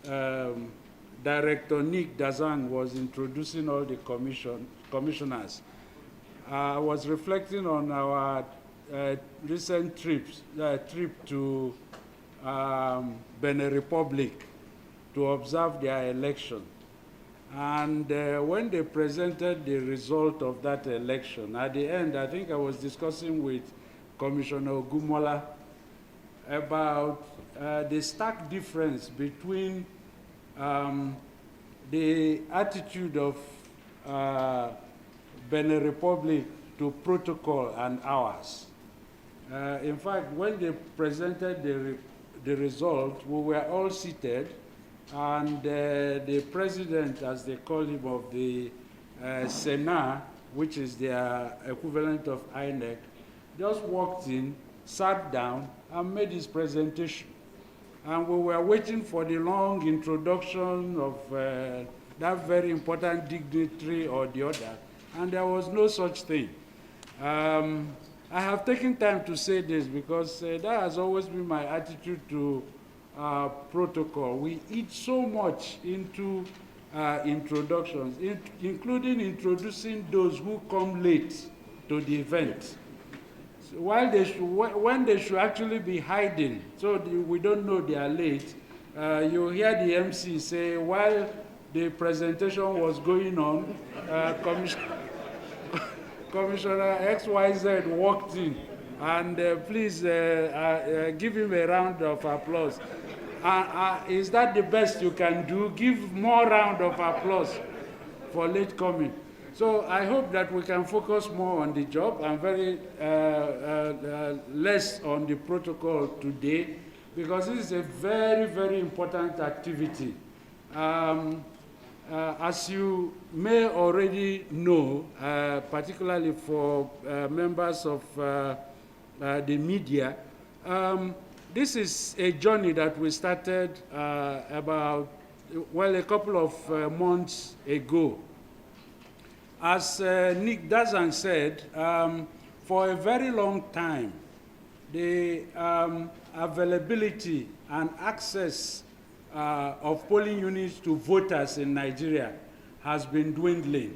Director Nick Dazang was introducing all the commissioners, I was reflecting on our recent trip to Benin Republic to observe their election. And when they presented the result of that election, at the end, I think I was discussing with Commissioner Ogumola about the stark difference between the attitude of Benin Republic to protocol and ours. In fact, when they presented the result, we were all seated, and the president, as they call him, of the Senate, which is their equivalent of INEC, just walked in, sat down, and made his presentation. And we were waiting for the long introduction of that very important dignitary or the other, and there was no such thing. I have taken time to say this because that has always been my attitude to protocol. We eat so much into introductions, including introducing those who come late to the event. So when they should actually be hiding, so we don't know they are late, you hear the MC say, while the presentation was going on, Commissioner XYZ walked in, and please give him a round of applause. Is that the best you can do? Give more round of applause for late coming. So I hope that we can focus more on the job and very less on the protocol today, because this is a very, very important activity. As you may already know, particularly for members of the media, this is a journey that we started a couple of months ago. As Nick Dazan said, for a very long time, the availability and access of polling units to voters in Nigeria has been dwindling.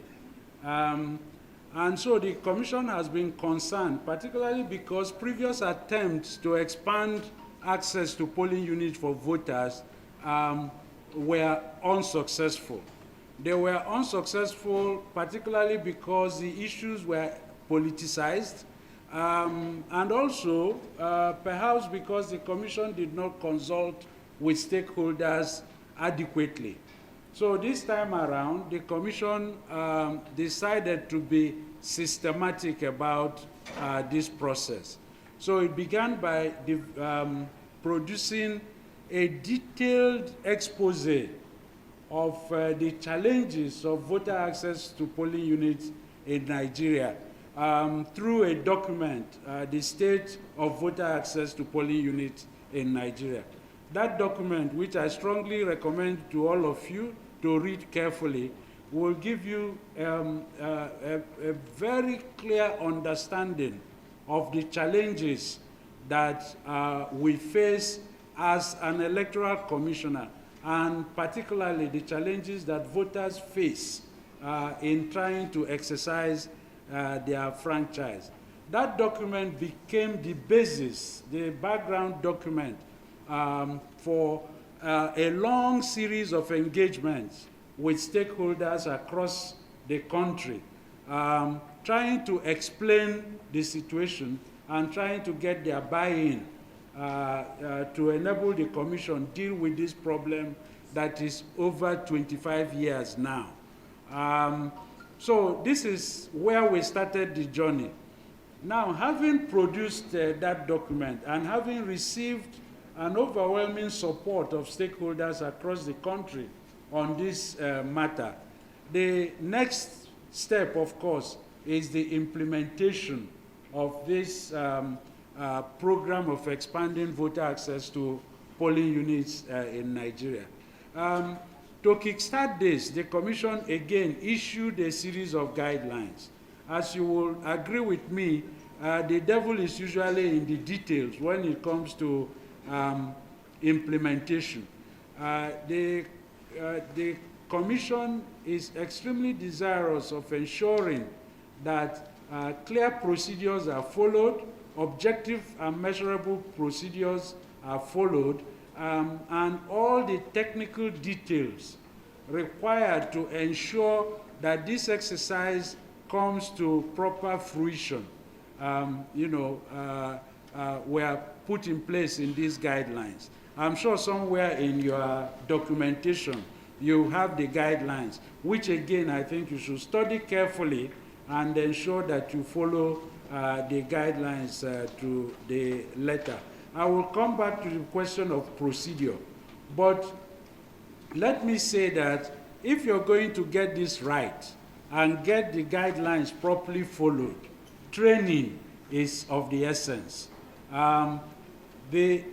And so the Commission has been concerned, particularly because previous attempts to expand access to polling units for voters were unsuccessful. They were unsuccessful particularly because the issues were politicized, and also perhaps because the Commission did not consult with stakeholders adequately. So this time around, the Commission decided to be systematic about this process. So it began by producing a detailed expose of the challenges of voter access to polling units in Nigeria through a document, the State of Voter Access to Polling Units in Nigeria. That document, which I strongly recommend to all of you to read carefully, will give you a very clear understanding of the challenges that we face as an electoral commissioner, and particularly the challenges that voters face in trying to exercise their franchise. That document became the basis, the background document for a long series of engagements with stakeholders across the country, trying to explain the situation and trying to get their buy-in to enable the Commission deal with this problem that is over 25 years now. So this is where we started the journey. Now, having produced that document and having received an overwhelming support of stakeholders across the country on this matter, the next step, of course, is the implementation of this program of expanding voter access to polling units in Nigeria. To kickstart this, the Commission again issued a series of guidelines. As you will agree with me, the devil is usually in the details when it comes to implementation. The Commission is extremely desirous of ensuring that clear procedures are followed, objective and measurable procedures are followed, and all the technical details required to ensure that this exercise comes to proper fruition, were put in place in these guidelines. I'm sure somewhere in your documentation you have the guidelines, which again I think you should study carefully and ensure that you follow the guidelines to the letter. I will come back to the question of procedure, but let me say that if you're going to get this right and get the guidelines properly followed, training is of the essence. The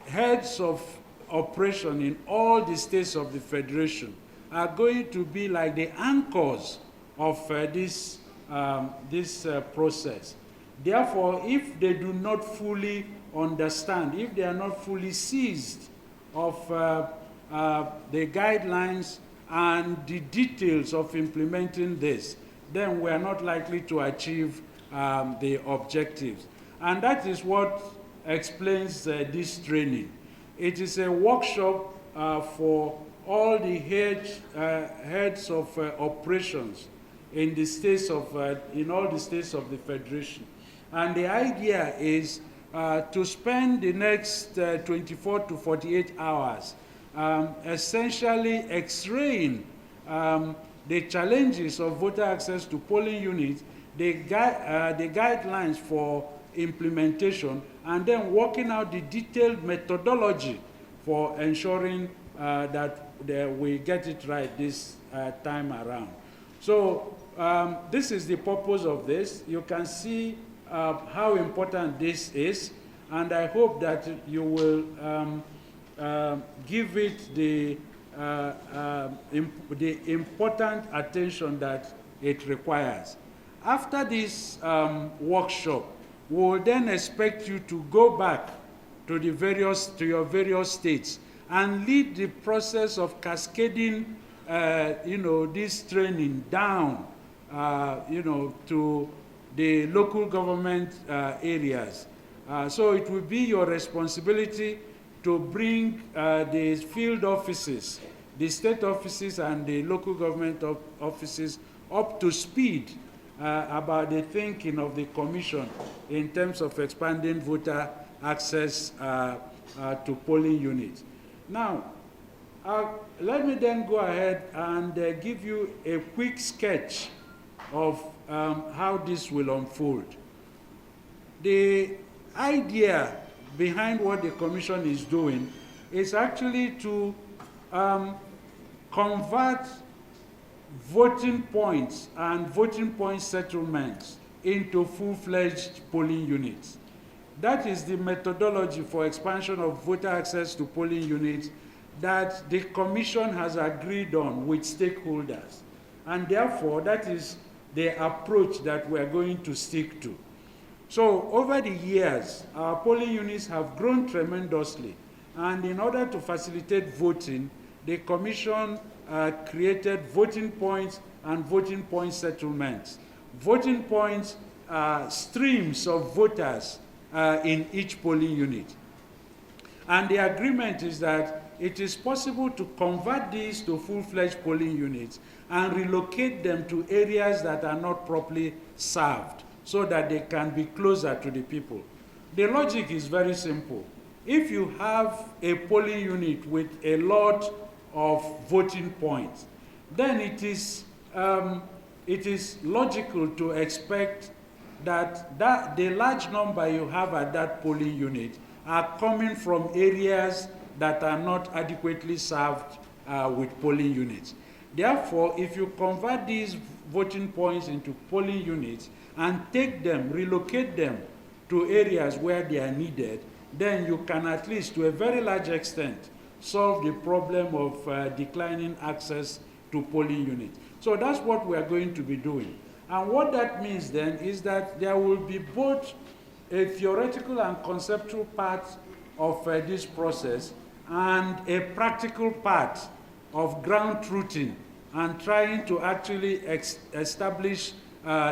heads of operation in all the states of the Federation are going to be like the anchors of this process. Therefore, if they do not fully understand, if they are not fully seized of the guidelines and the details of implementing this, then we are not likely to achieve the objectives. And that is what explains this training. It is a workshop for all the heads of operations in the states of in all the states of the Federation. And the idea is to spend the next 24 to 48 hours essentially x-raying the challenges of voter access to polling units, the guidelines for implementation, and then working out the detailed methodology for ensuring that we get it right this time around. So this is the purpose of this. You can see how important this is, and I hope that you will give it the important attention that it requires. After this workshop, we will then expect you to go back to your various states and lead the process of cascading, this training down, to the local government areas. So it will be your responsibility to bring the field offices, the state offices, and the local government offices up to speed about the thinking of the Commission in terms of expanding voter access to polling units. Now, let me then go ahead and give you a quick sketch of how this will unfold. The idea behind what the Commission is doing is actually to convert voting points and voting point settlements into full-fledged polling units. That is the methodology for expansion of voter access to polling units that the Commission has agreed on with stakeholders. And therefore, that is the approach that we're going to stick to. So over the years, our polling units have grown tremendously. And in order to facilitate voting, the Commission created voting points and voting point settlements. Voting points are streams of voters in each polling unit. And the agreement is that it is possible to convert these to full-fledged polling units and relocate them to areas that are not properly served so that they can be closer to the people. The logic is very simple. If you have a polling unit with a lot of voting points, then it is logical to expect that the large number you have at that polling unit are coming from areas that are not adequately served with polling units. Therefore, if you convert these voting points into polling units and take them, relocate them to areas where they are needed, then you can at least, to a very large extent, solve the problem of declining access to polling units. So that's what we are going to be doing. And what that means then is that there will be both a theoretical and conceptual part of this process, and a practical part of ground truthing and trying to actually establish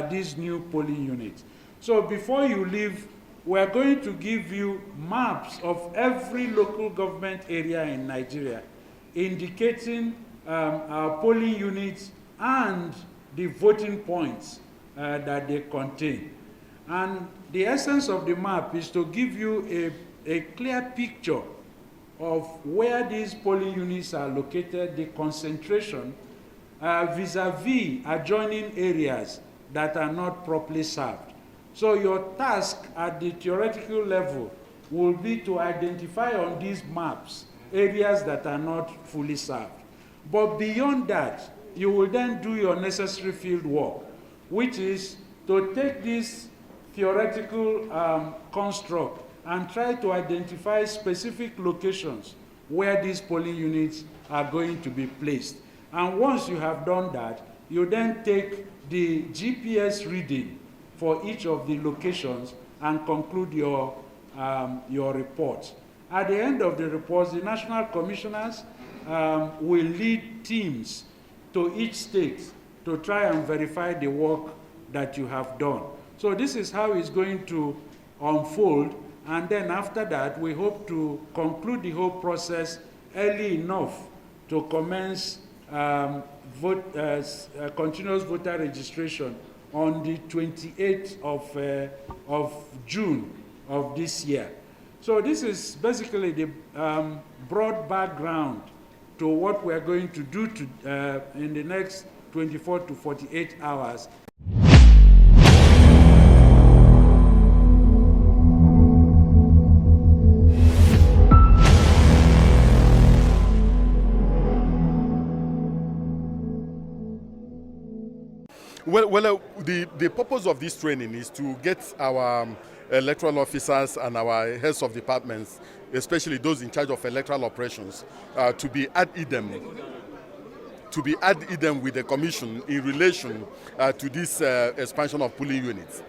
these new polling units. So before you leave, we're going to give you maps of every local government area in Nigeria, indicating our polling units and the voting points that they contain. And the essence of the map is to give you a clear picture of where these polling units are located, the concentration, vis-a-vis adjoining areas that are not properly served. So your task at the theoretical level will be to identify on these maps areas that are not fully served. But beyond that, you will then do your necessary field work, which is to take this theoretical construct and try to identify specific locations where these polling units are going to be placed. And once you have done that, you then take the GPS reading for each of the locations and conclude your report. At the end of the reports, the national commissioners will lead teams to each state to try and verify the work that you have done. So this is how it's going to unfold, and then after that, we hope to conclude the whole process early enough to commence continuous voter registration on the 28th of June of this year. So this is basically the broad background to what we're going to do in the next 24 to 48 hours. Well, the purpose of this training is to get our electoral officers and our heads of departments, especially those in charge of electoral operations, to be ad idem with the commission in relation to this expansion of polling units.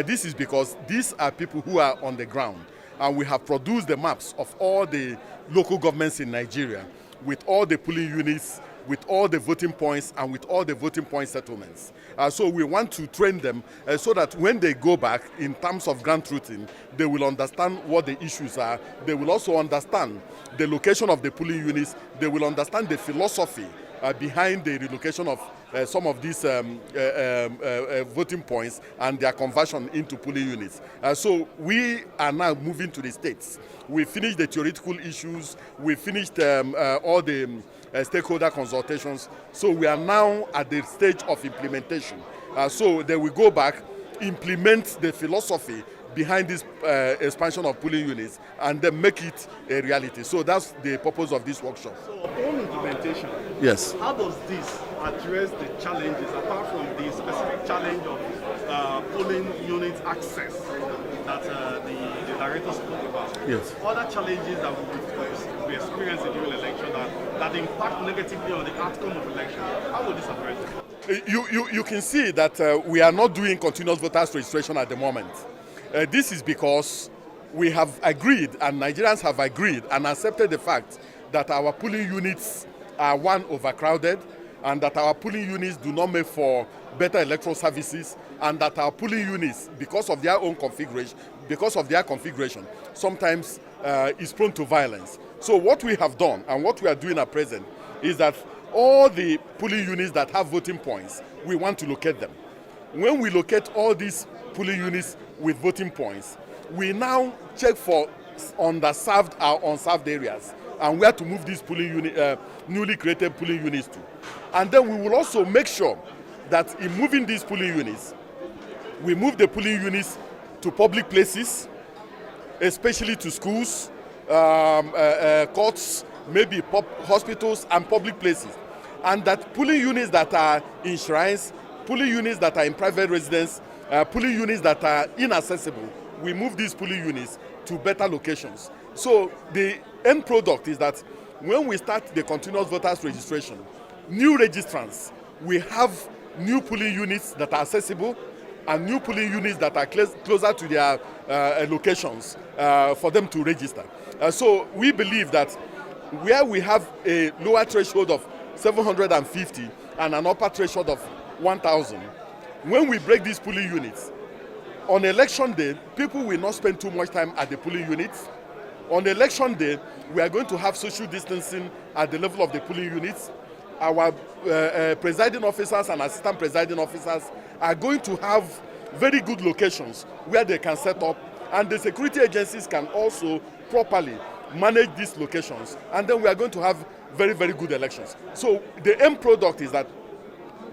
This is because these are people who are on the ground, and we have produced the maps of all the local governments in Nigeria with all the polling units, with all the voting points, and with all the voting point settlements. So we want to train them so that when they go back in terms of ground truthing, they will understand what the issues are. They will also understand the location of the polling units. They will understand the philosophy behind the relocation of some of these voting points and their conversion into polling units. So we are now moving to the states. We finished the theoretical issues. We finished all the stakeholder consultations. So we are now at the stage of implementation. So then we go back, implement the philosophy behind this expansion of polling units, and then make it a reality. So that's the purpose of this workshop. So upon implementation, yes, how does this address the challenges, apart from the specific challenge of polling unit access that the director spoke about? Yes. Other challenges that we experience during election that impact negatively on the outcome of election, how will this address it? You can see that we are not doing continuous voters registration at the moment. This is because we have agreed, and Nigerians have agreed and accepted the fact that our polling units are, one, overcrowded, and that our polling units do not make for better electoral services, and that our polling units, because of their own configuration, sometimes is prone to violence. So what we have done and what we are doing at present is that all the polling units that have voting points, we want to locate them. When we locate all these polling units with voting points, we now check for underserved or unserved areas and where to move these polling newly created polling units to. And then we will also make sure that in moving these polling units, we move the polling units to public places, especially to schools, courts, maybe hospitals and public places. And that polling units that are in shrines, polling units that are in private residence, polling units that are inaccessible, we move these polling units to better locations. So the end product is that when we start the continuous voters registration, new registrants, we have new polling units that are accessible and new polling units that are closer to their locations for them to register. So we believe that where we have a lower threshold of 750 and an upper threshold of 1,000, when we break these polling units, on election day, people will not spend too much time at the polling units. On election day, we are going to have social distancing at the level of the polling units. Our presiding officers and assistant presiding officers are going to have very good locations where they can set up, and the security agencies can also properly manage these locations, and then we are going to have very, very good elections. So the end product is that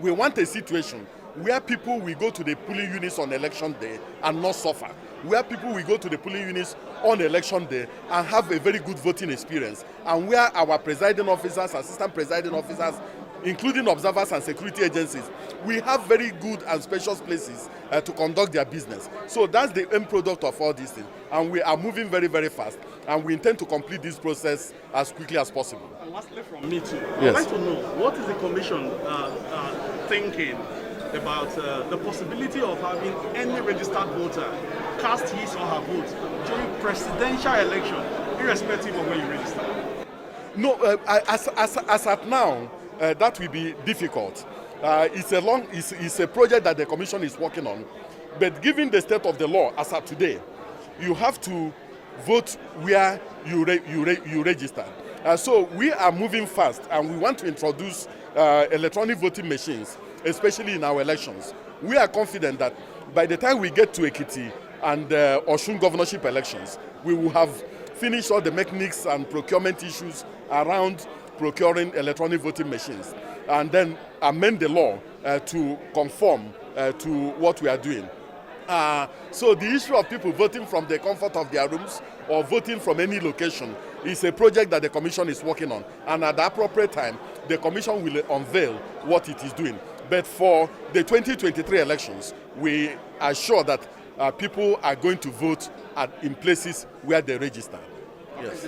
we want a situation where people will go to the polling units on election day and not suffer, where people will go to the polling units on election day and have a very good voting experience, and where our presiding officers, assistant presiding officers, including observers and security agencies, we have very good and spacious places to conduct their business. So that's the end product of all these things, and we are moving very, very fast, and we intend to complete this process as quickly as possible. And lastly from me too, Yes. I'd like to know, what is the Commission thinking about the possibility of having any registered voter cast his or her vote during presidential election, irrespective of where you register? No, as at now, that will be difficult. It's a project that the Commission is working on, but given the state of the law as of today, you have to vote where you register. So we are moving fast, and we want to introduce electronic voting machines, especially in our elections. We are confident that by the time we get to Ekiti and Osun governorship elections, we will have finished all the mechanics and procurement issues around procuring electronic voting machines, and then amend the law to conform to what we are doing. So the issue of people voting from the comfort of their rooms or voting from any location is a project that the Commission is working on, and at the appropriate time, the Commission will unveil what it is doing. But for the 2023 elections, we are sure that people are going to vote in places where they register. Yes.